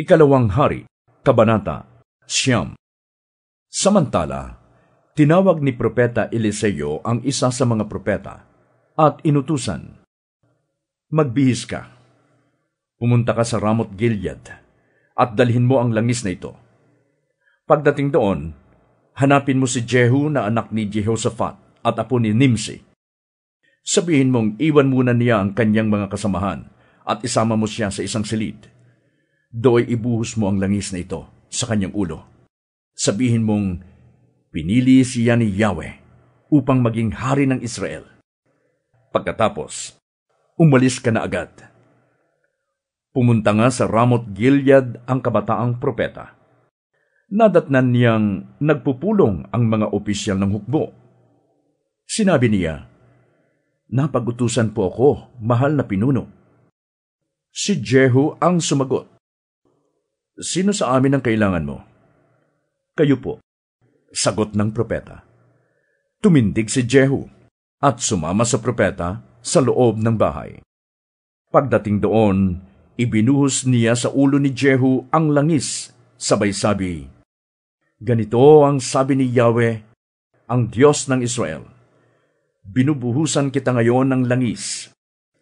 Ikalawang Hari, Kabanata 9. Samantala, tinawag ni Propeta Eliseo ang isa sa mga propeta at inutusan, "Magbihis ka. Pumunta ka sa Ramoth Gilead at dalhin mo ang langis na ito. Pagdating doon, hanapin mo si Jehu na anak ni Jehoshaphat at apo ni Nimsi. Sabihin mong iwan muna niya ang kanyang mga kasamahan at isama mo siya sa isang silid. Do'y ibuhos mo ang langis na ito sa kanyang ulo. Sabihin mong, pinili siya ni Yahweh upang maging hari ng Israel. Pagkatapos, umalis ka na agad." Pumunta nga sa Ramoth Gilead ang kabataang propeta. Nadatnan niyang nagpupulong ang mga opisyal ng hukbo. Sinabi niya, "Napag-utusan po ako, mahal na pinuno." Si Jehu ang sumagot, "Sino sa amin ang kailangan mo?" "Kayo po," sagot ng propeta. Tumindig si Jehu at sumama sa propeta sa loob ng bahay. Pagdating doon, ibinuhos niya sa ulo ni Jehu ang langis, sabay sabi, "Ganito ang sabi ni Yahweh, ang Diyos ng Israel. Binubuhusan kita ngayon ng langis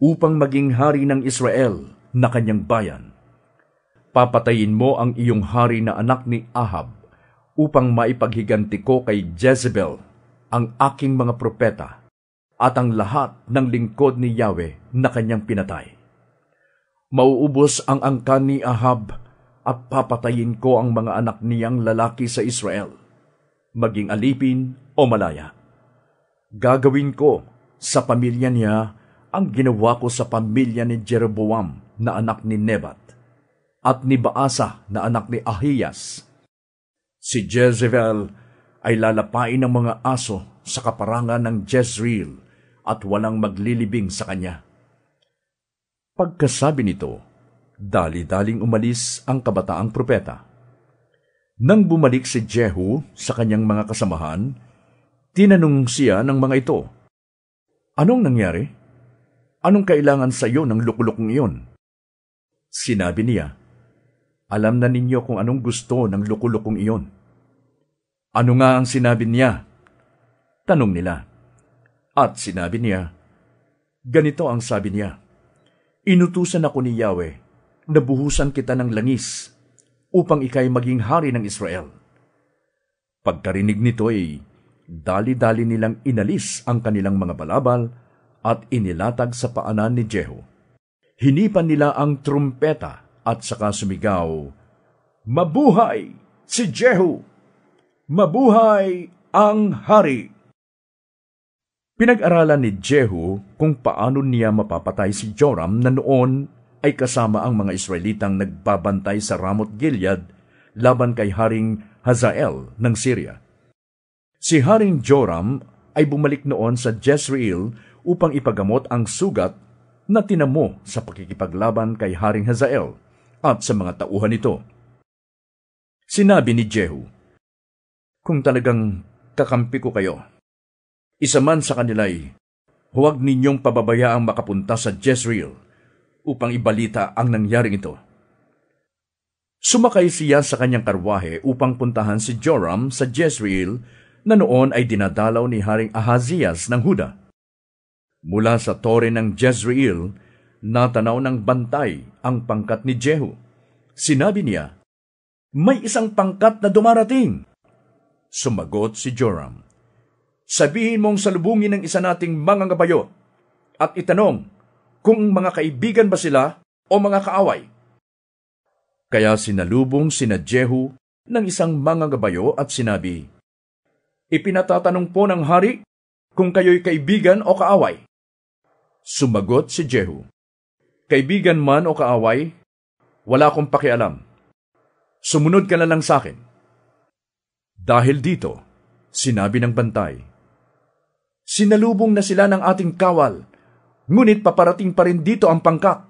upang maging hari ng Israel na kanyang bayan. Papatayin mo ang iyong hari na anak ni Ahab upang maipaghiganti ko kay Jezebel ang aking mga propeta at ang lahat ng lingkod ni Yahweh na kanyang pinatay. Mauubos ang angkan ni Ahab at papatayin ko ang mga anak niyang lalaki sa Israel, maging alipin o malaya. Gagawin ko sa pamilya niya ang ginawa ko sa pamilya ni Jeroboam na anak ni Nebat at ni Baasa na anak ni Ahiyas. Si Jezebel ay lalapain ng mga aso sa kaparangan ng Jezreel at walang maglilibing sa kanya." Pagkasabi nito, dali-daling umalis ang kabataang propeta. Nang bumalik si Jehu sa kanyang mga kasamahan, tinanong siya ng mga ito, "Anong nangyari? Anong kailangan sa iyo ng lukulukong iyon?" Sinabi niya, "Alam na ninyo kung anong gusto ng lukulukong iyon." "Ano nga ang sinabi niya?" tanong nila. At sinabi niya, "Ganito ang sabi niya, inutusan ako ni Yahweh na buhusan kita ng langis upang ikay maging hari ng Israel." Pagkarinig nito ay dali-dali nilang inalis ang kanilang mga balabal at inilatag sa paanan ni Jehu. Hinipan nila ang trumpeta at saka sumigaw, "Mabuhay si Jehu! Mabuhay ang hari!" Pinag-aralan ni Jehu kung paano niya mapapatay si Joram na noon ay kasama ang mga Israelitang nagbabantay sa Ramoth Gilead laban kay Haring Hazael ng Syria. Si Haring Joram ay bumalik noon sa Jezreel upang ipagamot ang sugat na tinamo sa pakikipaglaban kay Haring Hazael at sa mga tauhan nito. Sinabi ni Jehu, "Kung talagang kakampi ko kayo, isa man sa kanila'y huwag ninyong pababayaang makapunta sa Jezreel upang ibalita ang nangyaring ito." Sumakay siya sa kanyang karwahe upang puntahan si Joram sa Jezreel na noon ay dinadalaw ni Haring Ahazias ng Huda. Mula sa tore ng Jezreel, natanaw ng bantay ang pangkat ni Jehu. Sinabi niya, "May isang pangkat na dumarating." Sumagot si Joram, "Sabihin mong salubungin ng isa nating mga ngabayo at itanong kung mga kaibigan ba sila o mga kaaway." Kaya sinalubong sina Jehu ng isang mga ngabayo at sinabi, "Ipinatatanong po ng hari kung kayo'y kaibigan o kaaway." Sumagot si Jehu, "Kaibigan man o kaaway, wala akong pakialam. Sumunod ka na lang sa akin." Dahil dito, sinabi ng bantay, "Sinalubong na sila ng ating kawal, ngunit paparating pa rin dito ang pangkat."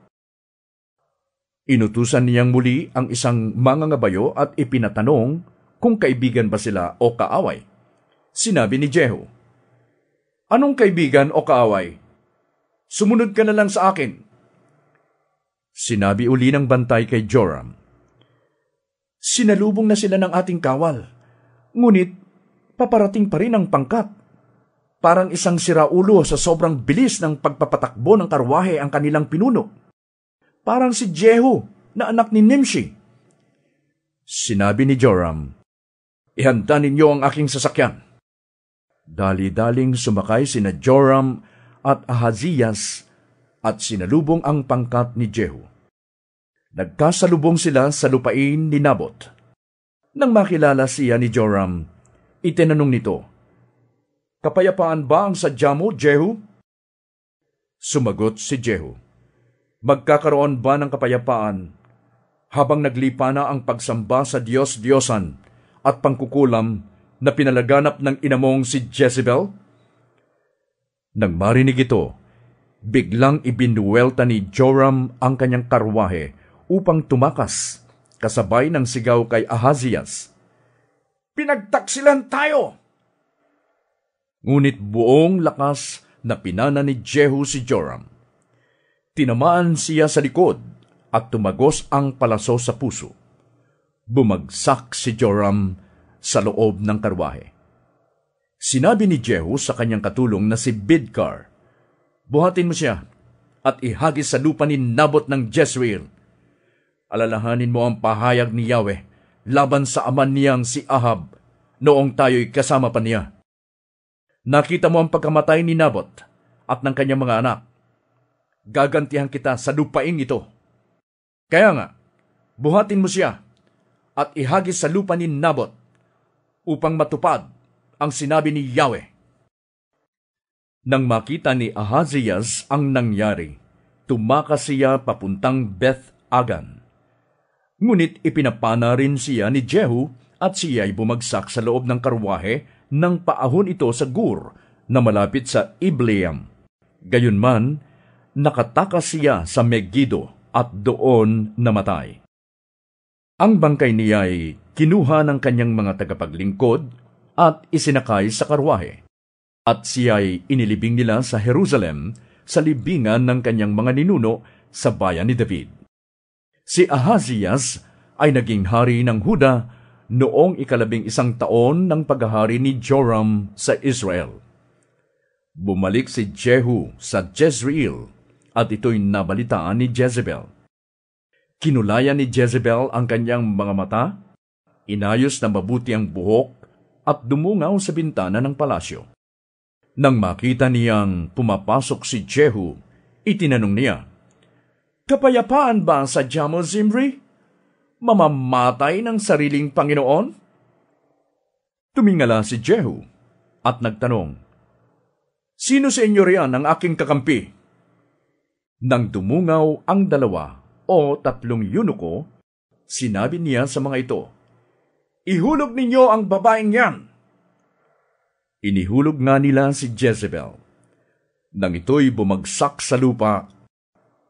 Inutusan niyang muli ang isang mangangabayo at ipinatanong kung kaibigan ba sila o kaaway. Sinabi ni Jehu, "Anong kaibigan o kaaway? Sumunod ka na lang sa akin." Sinabi uli ng bantay kay Joram, Sinalubong na sila ng ating kawal, ngunit paparating pa rin ang pangkat. Parang isang siraulo sa sobrang bilis ng pagpapatakbo ng karwahe ang kanilang pinuno. Parang si Jehu na anak ni Nimshi. Sinabi ni Joram, "Ihanda ninyo ang aking sasakyan." Dali-daling sumakay sina Joram at Ahaziyas at sinalubong ang pangkat ni Jehu. Nagkasalubong sila sa lupain ni Nabot. Nang makilala siya ni Joram, itinanong nito, "Kapayapaan ba ang sadya mo, Jehu?" Sumagot si Jehu, "Magkakaroon ba ng kapayapaan habang naglipa na ang pagsamba sa Diyos-Diyosan at pangkukulam na pinalaganap ng inamong si Jezebel?" Nang marinig ito, biglang ibinuwelta ni Joram ang kanyang karwahe upang tumakas, kasabay ng sigaw kay Ahaziyas, "Pinagtaksilan tayo!" Ngunit buong lakas na pinana ni Jehu si Joram. Tinamaan siya sa likod at tumagos ang palaso sa puso. Bumagsak si Joram sa loob ng karwahe. Sinabi ni Jehu sa kanyang katulong na si Bidkar, "Buhatin mo siya at ihagis sa lupa ni Nabot ng Jezreel. Alalahanin mo ang pahayag ni Yahweh laban sa ama niyang si Ahab noong tayo'y kasama pa niya. Nakita mo ang pagkamatay ni Nabot at ng kanyang mga anak. Gagantihan kita sa lupain ito. Kaya nga, buhatin mo siya at ihagis sa lupa ni Nabot upang matupad ang sinabi ni Yahweh." Nang makita ni Ahaziyas ang nangyari, tumakas siya papuntang Beth-Agan. Ngunit ipinapana rin siya ni Jehu at siya'y bumagsak sa loob ng karwahe nang paahon ito sa Gur na malapit sa Ibleam. Gayunman, nakatakas siya sa Megiddo at doon namatay. Ang bangkay niya ay kinuha ng kanyang mga tagapaglingkod at isinakay sa karwahe. At siya'y inilibing nila sa Jerusalem sa libingan ng kanyang mga ninuno sa bayan ni David. Si Ahaziyas ay naging hari ng Huda noong 11 taon ng paghahari ni Joram sa Israel. Bumalik si Jehu sa Jezreel at ito'y nabalitaan ni Jezebel. Kinulayan ni Jezebel ang kanyang mga mata, inayos na mabuti ang buhok at dumungaw sa bintana ng palasyo. Nang makita niyang pumapasok si Jehu, itinanong niya, "Kapayapaan ba ang sadya mo, Zimri? Mamamatay ng sariling Panginoon?" Tumingala si Jehu at nagtanong, "Sino sa inyo riyan ang aking kakampi?" Nang dumungaw ang 2 o 3 yunuko, sinabi niya sa mga ito, "Ihulog ninyo ang babaeng yan." Inihulog nga nila si Jezebel. Nang ito'y bumagsak sa lupa,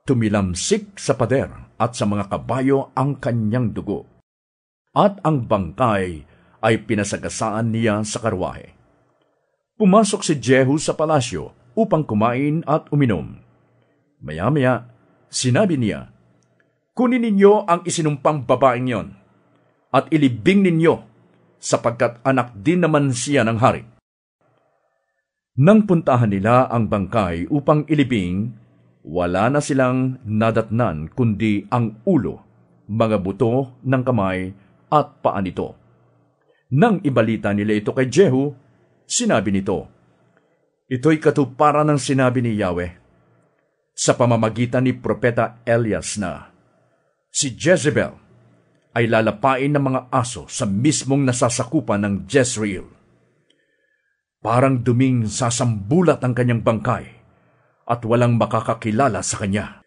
tumilamsik sa pader at sa mga kabayo ang kanyang dugo. At ang bangkay ay pinasagasaan niya sa karwahe. Pumasok si Jehu sa palasyo upang kumain at uminom. Maya-maya, sinabi niya, "Kunin ninyo ang isinumpang babaeng yon at ilibing ninyo sapagkat anak din naman siya ng hari." Nang puntahan nila ang bangkay upang ilibing, wala na silang nadatnan kundi ang ulo, mga buto ng kamay at paa nito. Nang ibalita nila ito kay Jehu, sinabi nito, "Ito'y katuparan ng sinabi ni Yahweh sa pamamagitan ni Propeta Elias na si Jezebel ay lalapain ng mga aso sa mismong nasasakupan ng Jezreel. Parang duming sasambulat ang kanyang bangkay at walang makakakilala sa kanya."